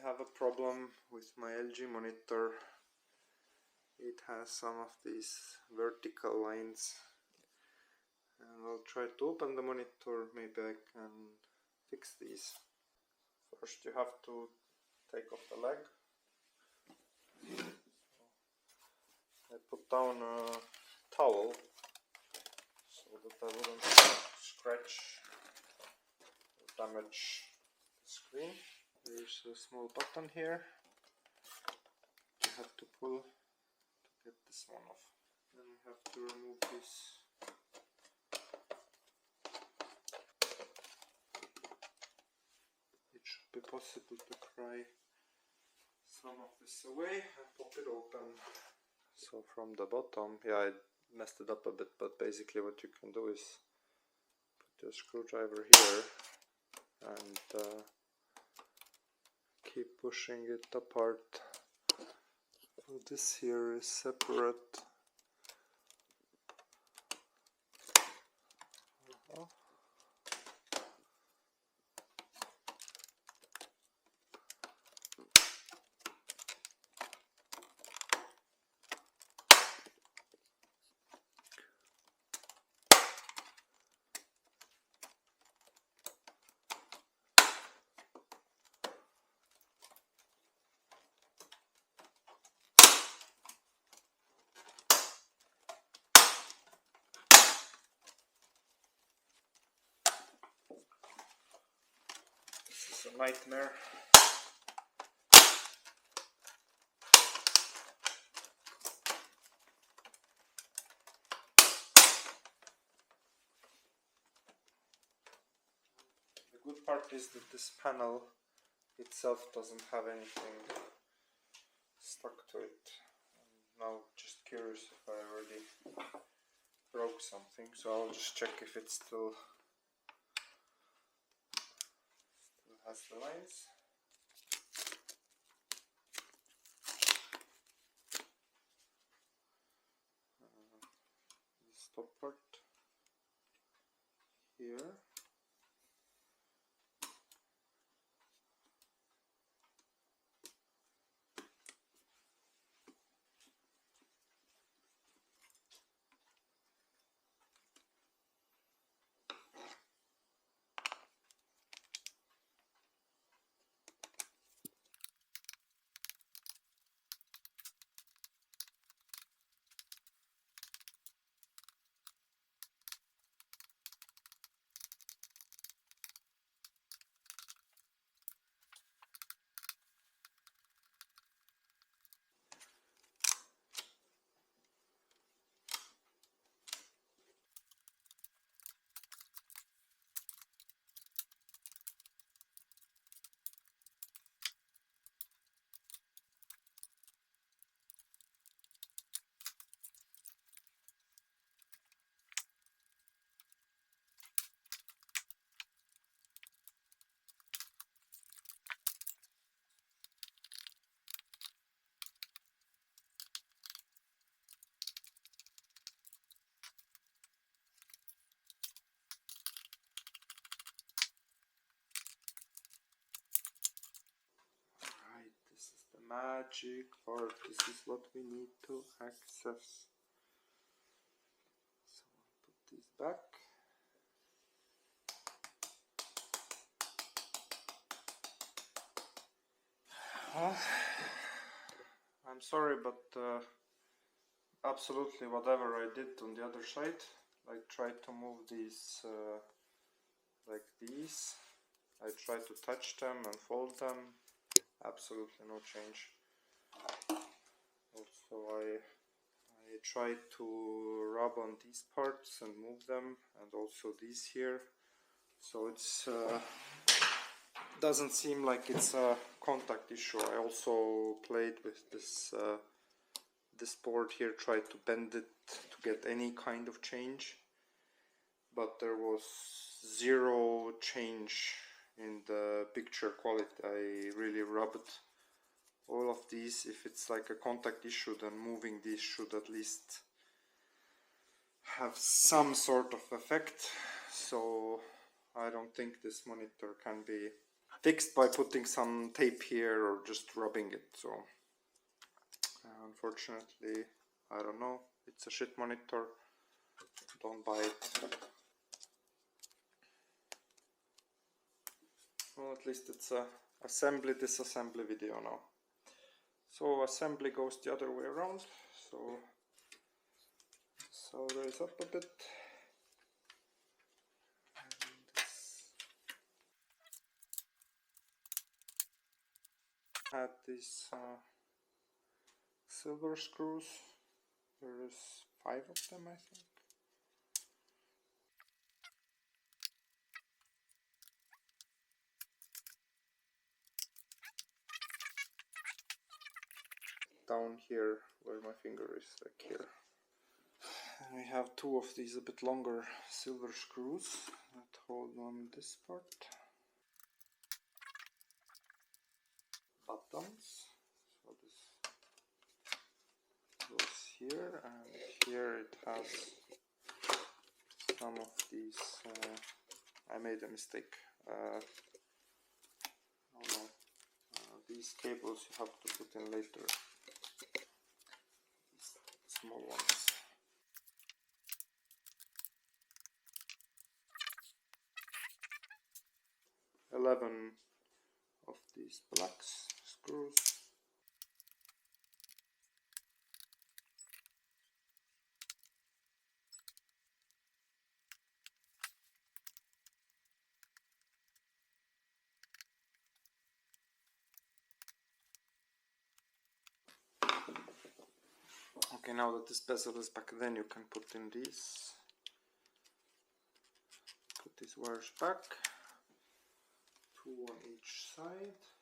have a problem with my LG monitor. It has some of these vertical lines, and I'll try to open the monitor. Maybe I can fix these. First you have to take off the leg. I put down a towel so that I wouldn't scratch or damage the screen. There's a small button here you have to pull to get this one off. Then we have to remove this. It should be possible to pry some of this away and pop it open. So from the bottom, yeah, I messed it up a bit, but basically what you can do is put your screwdriver here and keep pushing it apart. So this here is separate. This is a nightmare. The good part is that this panel itself doesn't have anything stuck to it. I'm now just curious if I already broke something, so I'll just check if it still has the lines. The stop part here. Magic part. This is what we need to access. So I'll put these back. I'm sorry, but absolutely whatever I did on the other side, like tried to move these like these. I tried to touch them and fold them. Absolutely no change. Also I tried to rub on these parts and move them, and also these here. So it's doesn't seem like it's a contact issue. I also played with this this board here, tried to bend it to get any kind of change, but there was zero change in the picture quality. I really rubbed all of these. If it's like a contact issue, then moving these should at least have some sort of effect. So I don't think this monitor can be fixed by putting some tape here or just rubbing it. So unfortunately, I don't know, it's a shit monitor, don't buy it. Well, at least it's a assembly disassembly video now. So assembly goes the other way around, so raise up a bit. Add these silver screws. There is 5 of them, I think. Down here where my finger is, like here. And we have 2 of these a bit longer silver screws that hold on this part. Buttons. So this goes here, and here it has some of these. I made a mistake. Oh no. These cables you have to put in later. These small ones. $11 of these black screws. Okay, now that this bezel is back, then you can put in these. Put these wires back, 2 on each side.